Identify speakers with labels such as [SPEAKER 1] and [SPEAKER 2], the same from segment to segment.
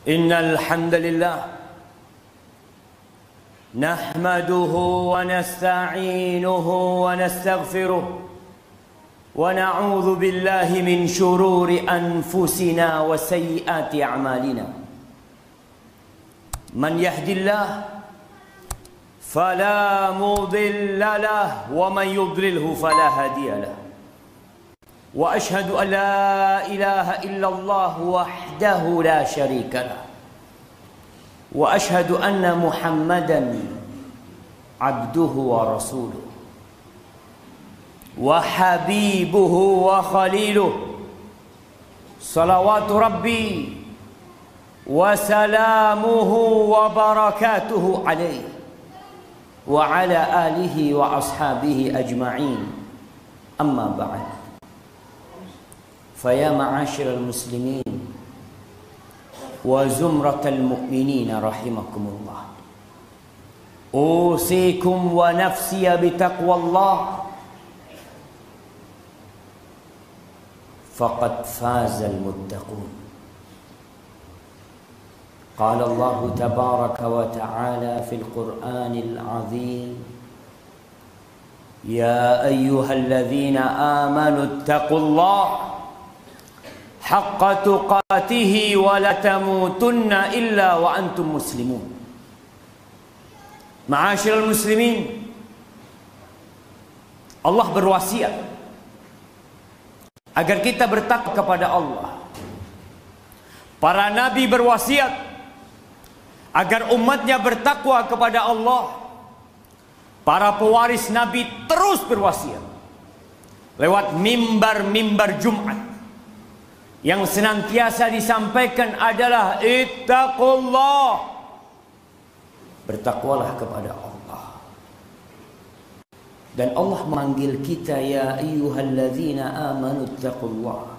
[SPEAKER 1] Innal hamdalillah nahmaduhu wa nasta'inuhu wa nastaghfiruh wa na'udzu billahi min shururi anfusina wa sayyiati a'malina. Man yahdillah fala mudilla lahu wa man yudlilhu fala hadiya lahu. Wa ashhadu an la ilaha illallah wahdahu la syarika lah. Wa ashhadu anna Muhammadan abduhu wa rasuluh wa habibuhu wa khaliluh. Salawatu rabbi wa salamuhu wa barakatuhu alaihi wa ala alihi wa ashabihi ajma'in. Amma ba'd. Faya ma'asyiral muslimin wa zumratal mu'minin rahimakumullah. Usikum wa nafsiya bitaqwallah faqad fazal muttaqun. Qala Allah tabaraka wa ta'ala fil Qur'anil azim, ya ayyuhalladzina amanu ittaqullaha haqqa tuqatihi wa la tamutunna illa wa antum muslimun. Ma'asyiral muslimin, Allah berwasiat agar kita bertakwa kepada Allah. Para nabi berwasiat agar umatnya bertakwa kepada Allah. Para pewaris nabi terus berwasiat lewat mimbar-mimbar Jumat. Yang senantiasa disampaikan adalah ittaqullah, bertakwalah kepada Allah. Dan Allah memanggil kita, ya ayyuhalladzina amanu ittaqullah.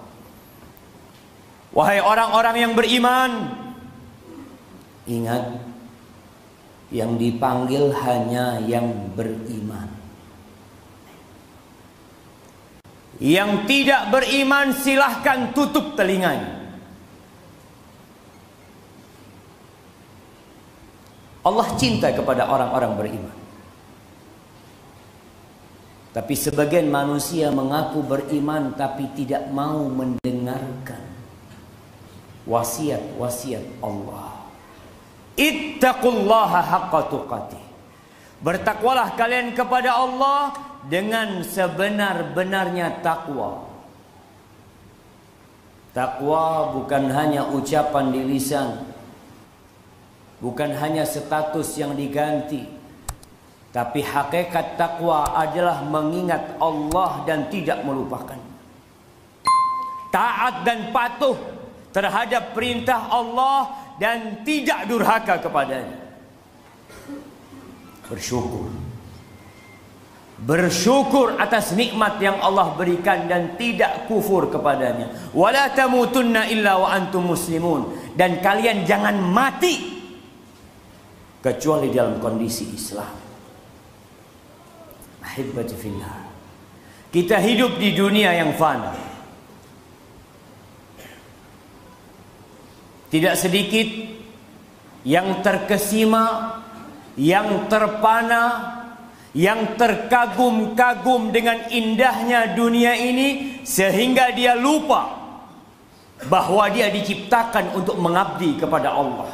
[SPEAKER 1] Wahai orang-orang yang beriman, ingat, yang dipanggil hanya yang beriman. Yang tidak beriman silahkan tutup telinganya. Allah cinta kepada orang-orang beriman. Tapi sebagian manusia mengaku beriman tapi tidak mau mendengarkan wasiat-wasiat Allah. Ittaqullaha haqqa tuqatih. Bertakwalah kalian kepada Allah dengan sebenar-benarnya takwa. Takwa bukan hanya ucapan di lisan, bukan hanya status yang diganti, tapi hakikat takwa adalah mengingat Allah dan tidak melupakan. Taat dan patuh terhadap perintah Allah dan tidak durhaka kepadanya. Bersyukur atas nikmat yang Allah berikan dan tidak kufur kepadanya. Wala tamutunna illa wa antum muslimun. Dan kalian jangan mati kecuali dalam kondisi Islam. Ahibbati fillah. Kita hidup di dunia yang fana. Tidak sedikit yang terkesima, yang terpana, yang terkagum-kagum dengan indahnya dunia ini, sehingga dia lupa bahwa dia diciptakan untuk mengabdi kepada Allah.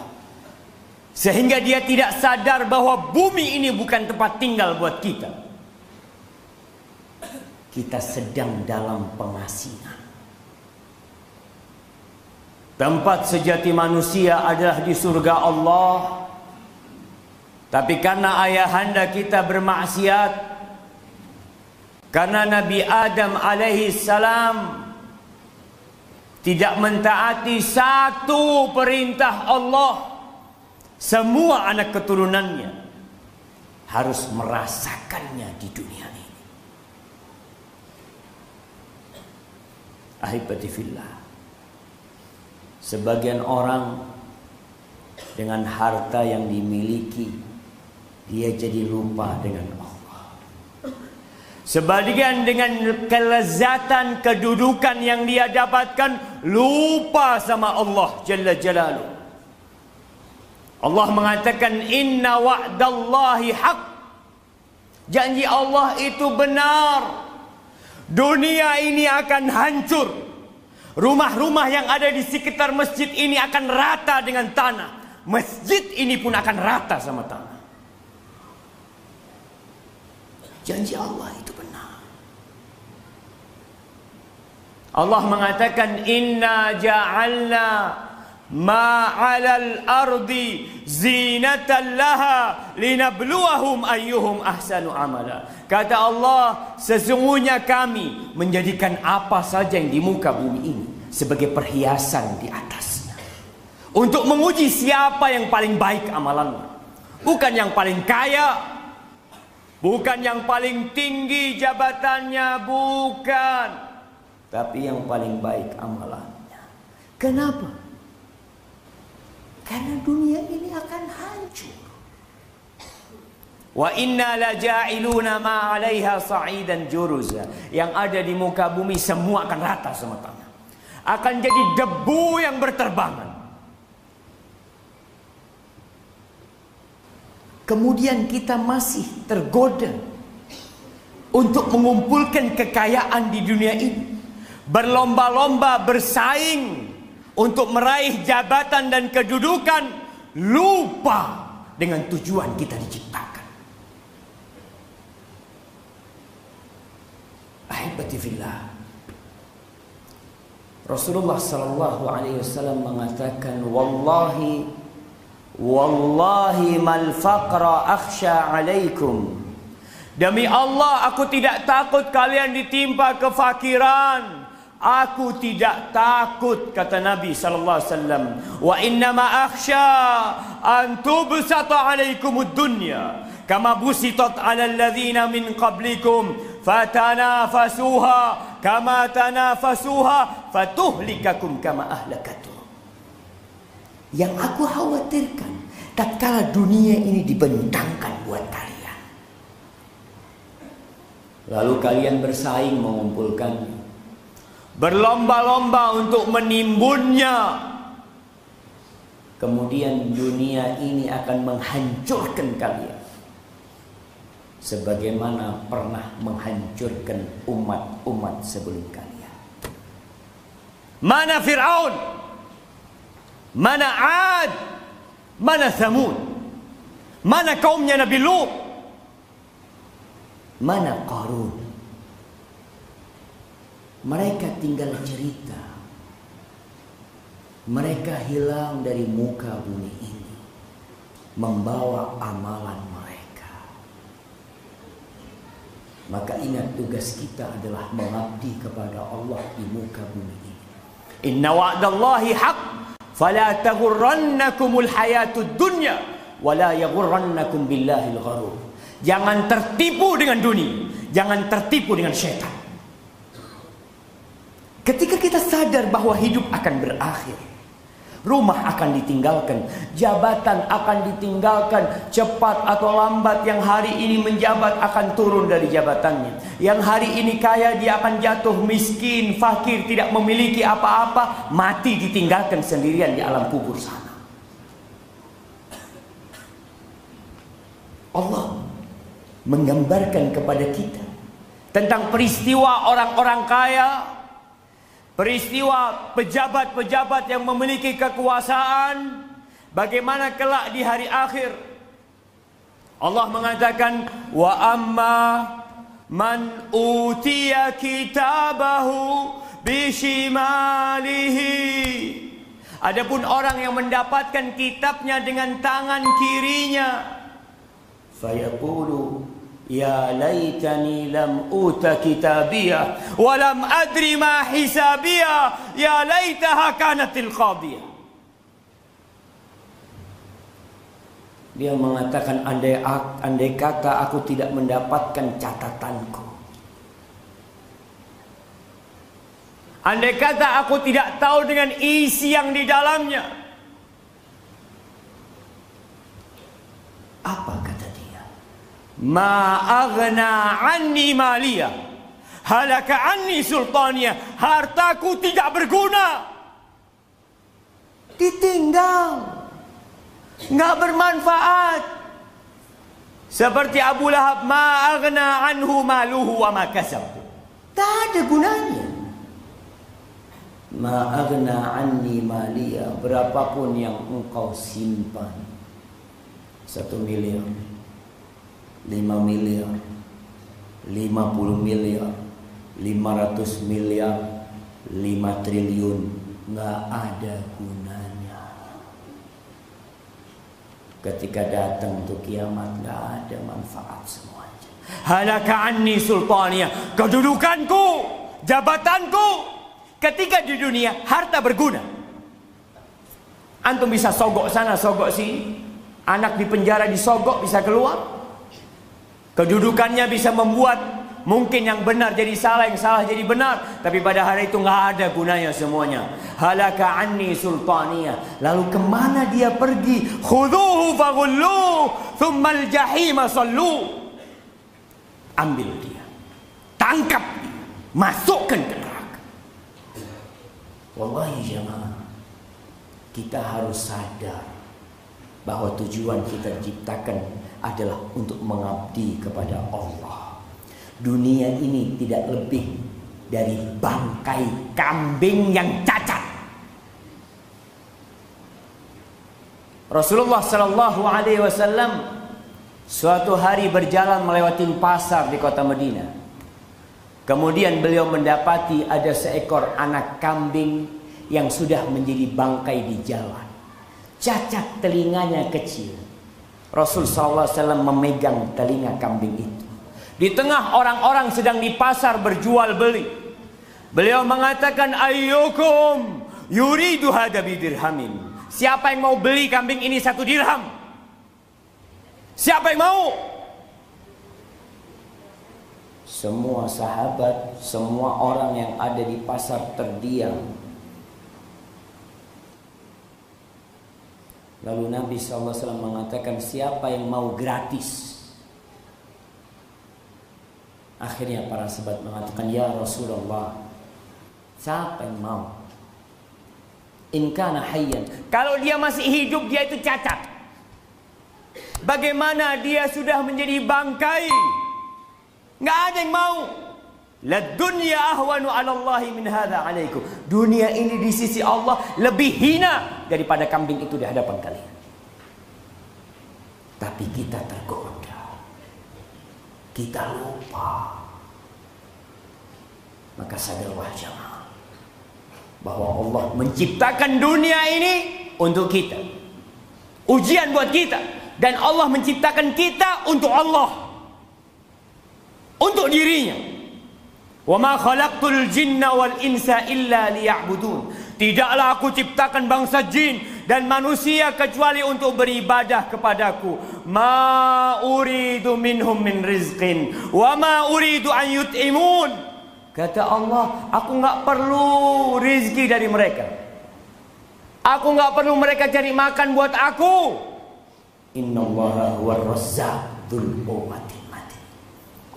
[SPEAKER 1] Sehingga dia tidak sadar bahwa bumi ini bukan tempat tinggal buat kita. Kita sedang dalam pengasingan. Tempat sejati manusia adalah di surga Allah. Tapi karena ayahanda kita bermaksiat, karena Nabi Adam alaihi salam tidak mentaati satu perintah Allah, semua anak keturunannya harus merasakannya di dunia ini. Ahibati fillah. Sebagian orang dengan harta yang dimiliki, dia jadi lupa dengan Allah. Sebagian dengan kelezatan kedudukan yang dia dapatkan, lupa sama Allah Jalla Jalaluh. Allah mengatakan inna wa'dallahi haq. Janji Allah itu benar. Dunia ini akan hancur. Rumah-rumah yang ada di sekitar masjid ini akan rata dengan tanah. Masjid ini pun akan rata sama tanah. Janji Allah itu benar. Allah mengatakan inna ja'alna ma'alal ardi zinatan laha linabluwahum ayyuhum ahsanu amala. Kata Allah, sesungguhnya kami menjadikan apa saja yang di muka bumi ini sebagai perhiasan di atasnya, untuk menguji siapa yang paling baik amalannya. Bukan yang paling kaya, bukan yang paling tinggi jabatannya, bukan, tapi yang paling baik amalannya. Kenapa? Karena dunia ini akan hancur. Wa inna la ja'iluna ma 'alaiha sa'idan juruza. Yang ada di muka bumi semua akan rata sama tanah. Akan jadi debu yang berterbangan. Kemudian kita masih tergoda untuk mengumpulkan kekayaan di dunia ini. Berlomba-lomba bersaing untuk meraih jabatan dan kedudukan, lupa dengan tujuan kita diciptakan. Ahibati fillah, Rasulullah sallallahu alaihi wasallam mengatakan, wallahi mal faqra akhsha alaikum. Demi Allah, aku tidak takut kalian ditimpa kefakiran. Aku tidak takut, kata Nabi sallallahu alaihi wasallam. Wa innama akhsha an tubsata alaikumud dunya kama busitat 'alal ladzina min qablikum fatanafasuha kama tanafasuha fatuhlikakum kama ahlakatuh. Yang aku khawatirkan tatkala dunia ini dibentangkan buat kalian, lalu kalian bersaing mengumpulkannya, berlomba-lomba untuk menimbunnya, kemudian dunia ini akan menghancurkan kalian sebagaimana pernah menghancurkan umat-umat sebelum kalian. Mana Fir'aun, mana 'Ad, mana Thamud, mana kaumnya Nabi Lut, mana Qarun. Mereka tinggal cerita. Mereka hilang dari muka bumi ini, membawa amalan mereka. Maka ingat, tugas kita adalah mengabdi kepada Allah di muka bumi ini. Inna wa'dallahi haq, fala taghurrannakumul hayatud dunya, wala yaghurrannakum billahil gharur. Jangan tertipu dengan dunia, jangan tertipu dengan syaitan. Ketika kita sadar bahwa hidup akan berakhir, rumah akan ditinggalkan, jabatan akan ditinggalkan, cepat atau lambat yang hari ini menjabat akan turun dari jabatannya. Yang hari ini kaya, dia akan jatuh miskin, fakir, tidak memiliki apa-apa, mati ditinggalkan sendirian di alam kubur sana. Allah menggambarkan kepada kita tentang peristiwa orang-orang kaya, peristiwa pejabat-pejabat yang memiliki kekuasaan, bagaimana kelak di hari akhir. Allah mengatakan, wa amma man utiya kitabahu bishimalihi. Adapun orang yang mendapatkan kitabnya dengan tangan kirinya, fayaqulu ya laitani lam uta kitabiyah wa lam adri ma hisabiyah ya laitaha kanatil qadiyah. Dia mengatakan, andai kata aku tidak mendapatkan catatanku, andai kata aku tidak tahu dengan isi yang di dalamnya, apa kata dia? Ma aghna anni maliyah, halaka anni sultaniyah. Hartaku tidak berguna, ditinggal. nggak bermanfaat. Seperti Abu Lahab, ma aghna anhu maluhu wa ma kasab. Tak ada gunanya. Ma aghna anni maliya, berapapun yang engkau simpan, 1 miliar, 5 miliar, 50 miliar, 500 miliar, 5 triliun, nggak ada gunanya. Ketika datang untuk kiamat, nggak ada manfaat semuanya. Halaka anni sultaniya, kedudukanku, jabatanku. Ketika di dunia harta berguna. Antum bisa sogok sana, sogok sini. Anak di penjara disogok bisa keluar. Kedudukannya bisa membuat mungkin yang benar jadi salah, yang salah jadi benar. Tapi pada hari itu nggak ada gunanya semuanya. Halaka anni sultaniya. Lalu kemana dia pergi? Khudhuhu faghulluh, thumma al-jahima sallu. Ambil dia, tangkap dia, masukkan ke neraka. Wallahi jemaah, kita harus sadar bahwa tujuan kita diciptakan adalah untuk mengabdi kepada Allah. Dunia ini tidak lebih dari bangkai kambing yang cacat. Rasulullah sallallahu alaihi wasallam suatu hari berjalan melewati pasar di kota Madinah. Kemudian beliau mendapati ada seekor anak kambing yang sudah menjadi bangkai di jalan. Cacat telinganya kecil. Rasul SAW memegang telinga kambing itu. Di tengah orang-orang sedang di pasar berjual beli. Beliau mengatakan, ayyukum yuridu hadha bidirhamin. Siapa yang mau beli kambing ini 1 dirham? Siapa yang mau? Semua sahabat, semua orang yang ada di pasar terdiam. Lalu Nabi SAW mengatakan, siapa yang mau gratis? Akhirnya para sahabat mengatakan, ya Rasulullah, siapa yang mau? In kana hayyan, kalau dia masih hidup dia itu cacat. Bagaimana dia sudah menjadi bangkai? Nggak ada yang mau. La dunya ahwanu 'ala Allah min hadza 'alaikum. Dunia ini di sisi Allah lebih hina daripada kambing itu di hadapan kalian. Tapi kita tergoda. Kita lupa. Maka sadarlah jemaah bahwa Allah menciptakan dunia ini untuk kita. Ujian buat kita, dan Allah menciptakan kita untuk Allah. Untuk dirinya. Wa ma khalaqtul jinna wal insa illa liya'budun. Tidaklah aku ciptakan bangsa jin dan manusia kecuali untuk beribadah kepadaku. Ma uridu minhum min rizqin wa ma uridu an yut'imun. Kata Allah, aku enggak perlu rizki dari mereka. Aku enggak perlu mereka cari makan buat aku. Innallaha huwar razzaq dzul quwwati.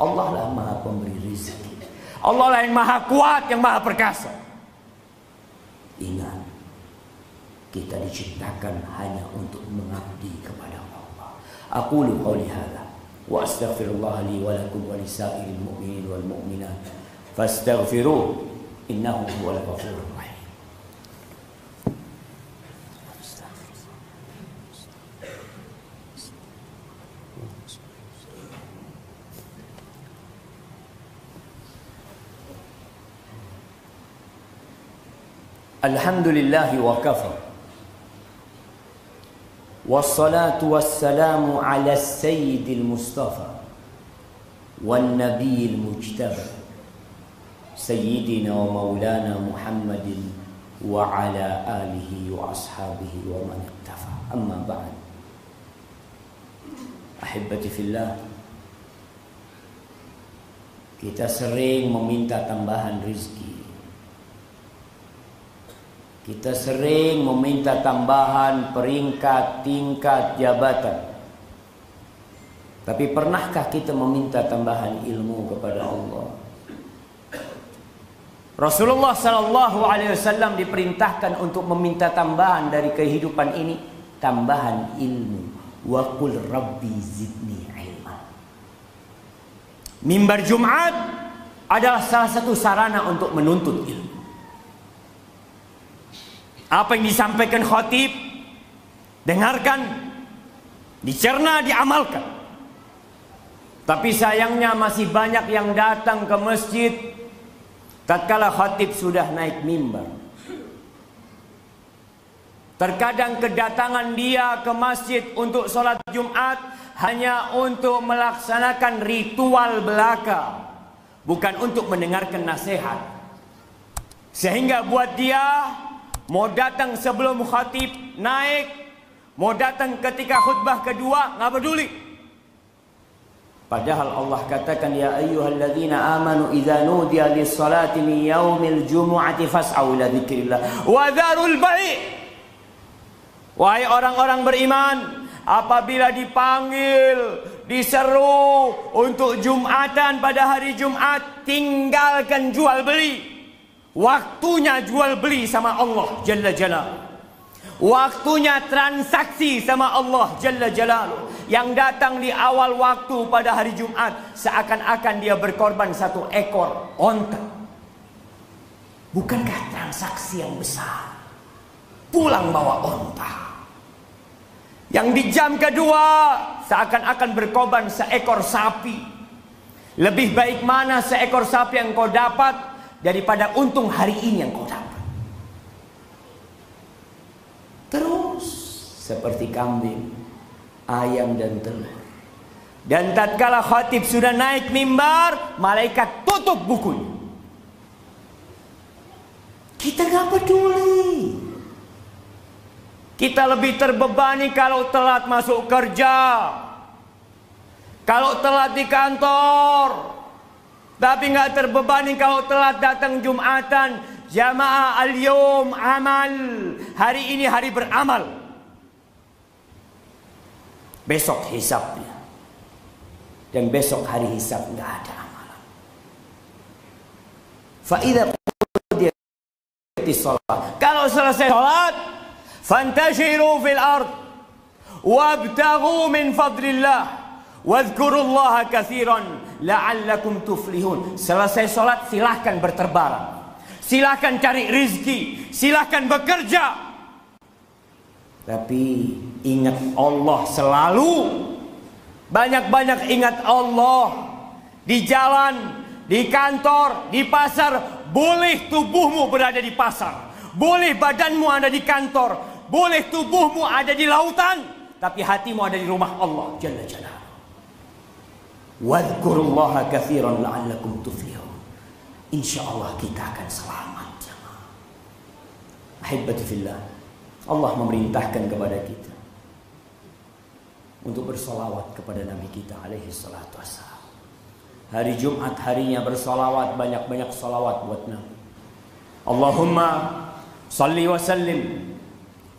[SPEAKER 1] Allah lah maha pemberi rezeki. Allah lah yang maha kuat, yang maha perkasa. Ingat, kita diciptakan hanya untuk mengabdi kepada Allah. Aqulu qouli hadza wa astaghfirullah li wa lakum wa lisairil mu'minin wal mu'minat fastaghfiruh innahu huwal ghafurur rahim. Alhamdulillahi wa kafa. Wassalatu wassalamu ala sayyidil mustafa wan nabiyil mujtaba sayyidina wa maulana Muhammadin wa ala alihi wa ashabihi wa man iktafa. Amma ba'd. Ahibati fillah, kita sering meminta tambahan rezeki. Kita sering meminta tambahan peringkat, tingkat, jabatan. Tapi pernahkah kita meminta tambahan ilmu kepada Allah? Rasulullah sallallahu alaihi wasallam diperintahkan untuk meminta tambahan dari kehidupan ini. tambahan ilmu. Wa qul rabbi zidni ilma. Mimbar Jumat adalah salah satu sarana untuk menuntut ilmu. Apa yang disampaikan khatib, dengarkan, dicerna, diamalkan. Tapi sayangnya masih banyak yang datang ke masjid tatkala khatib sudah naik mimbar. Terkadang kedatangan dia ke masjid untuk sholat Jumat hanya untuk melaksanakan ritual belaka, bukan untuk mendengarkan nasihat. Sehingga buat dia, mau datang sebelum khatib naik, mau datang ketika khutbah kedua, nggak peduli. Padahal Allah katakan, ya ayyuhalladzina amanu idza nudiya lis-salati min yaumil jumu'ati fas'au ila dzikrillah wa dzarul bai'. Wahai orang-orang beriman, apabila dipanggil, diseru untuk Jumatan pada hari Jumat, tinggalkan jual beli. Waktunya jual beli sama Allah Jalla Jalaluhu. Waktunya transaksi sama Allah Jalla Jalaluhu. Yang datang di awal waktu pada hari Jumat, seakan-akan dia berkorban 1 ekor onta. Bukankah transaksi yang besar? Pulang bawa onta. Yang di jam kedua, seakan-akan berkorban 1 ekor sapi. Lebih baik mana 1 ekor sapi yang kau dapat daripada untung hari ini yang kau dapat. Terus seperti kambing, ayam dan telur. Dan tatkala khatib sudah naik mimbar, malaikat tutup bukunya. Kita gak peduli. Kita lebih terbebani kalau telat masuk kerja, kalau telat di kantor. Tapi nggak terbebani kalau telat datang Jumatan. Jamaah al-yawm amal. Hari ini hari beramal. Besok hisabnya. Dan besok hari hisab nggak ada amalan. Fa'idha qudiyati shalah. Kalau selesai sholat, fantashiru fil ard wabtaghu min fadlillah wadhkurullaha katsiran la'allakum tuflihun. Selesai sholat silahkan berterbaran, silahkan cari rizki, silahkan bekerja, tapi ingat Allah selalu. Banyak-banyak ingat Allah. Di jalan, di kantor, di pasar. Boleh tubuhmu berada di pasar, boleh badanmu ada di kantor, boleh tubuhmu ada di lautan, tapi hatimu ada di rumah Allah Jalla Jalaluhu. Wadhkurullaha katsiran la'allakum tuflihun. Insyaallah kita akan selamat. Ahibati fillah, Allah memerintahkan kepada kita untuk bersolawat kepada Nabi kita alaihi salatu wassalam. Hari Jumat harinya bersolawat, banyak-banyak solawat buat Nabi. Allahumma salli wa sallim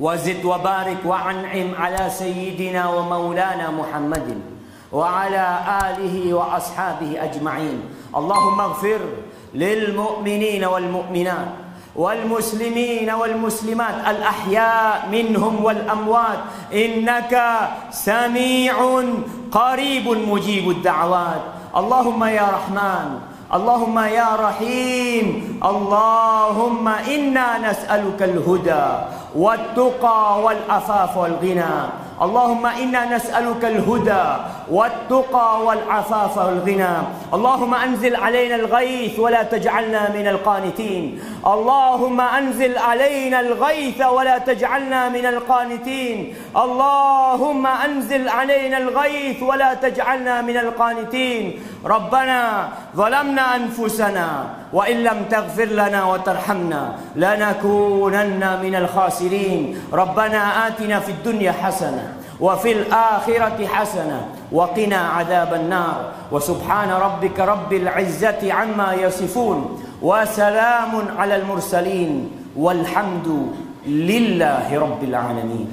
[SPEAKER 1] wazid wa barik wa an'im ala sayyidina wa maulana Muhammadin wa ala alihi wa ashabihi ajma'in. Allahumma ighfir lil mu'minina wal mu'minat wal muslimina wal muslimat al ahya minhum wal amwat innaka sami'un qaribun mujibud da'awat. Allahumma ya Rahman, Allahumma ya Rahim, Allahumma inna nas'aluka al-huda wat-tuqa wal-afaf wal-ghina. Allahumma inna nas'aluka al-huda wat-tuqa wal-afaf wal-ghina. Allahumma anzil alayna al-ghayth wa la taj'alna min al-qanitin. Allahumma anzil alayna al-ghayth wa la taj'alna min al-qanitin. Allahumma anzil alayna al-ghayth wa la taj'alna min al-qanitin. Rabbana zalamna أنفسنا وإن لم تغفر لنا وترحمنا لنكونن من الخاسرين. ربنا آتنا في الدنيا حسنة وفي الآخرة حسنة وقنا عذاب النار. وسبحان ربك رب العزة عما يصفون وسلام على المرسلين والحمد لله رب العالمين.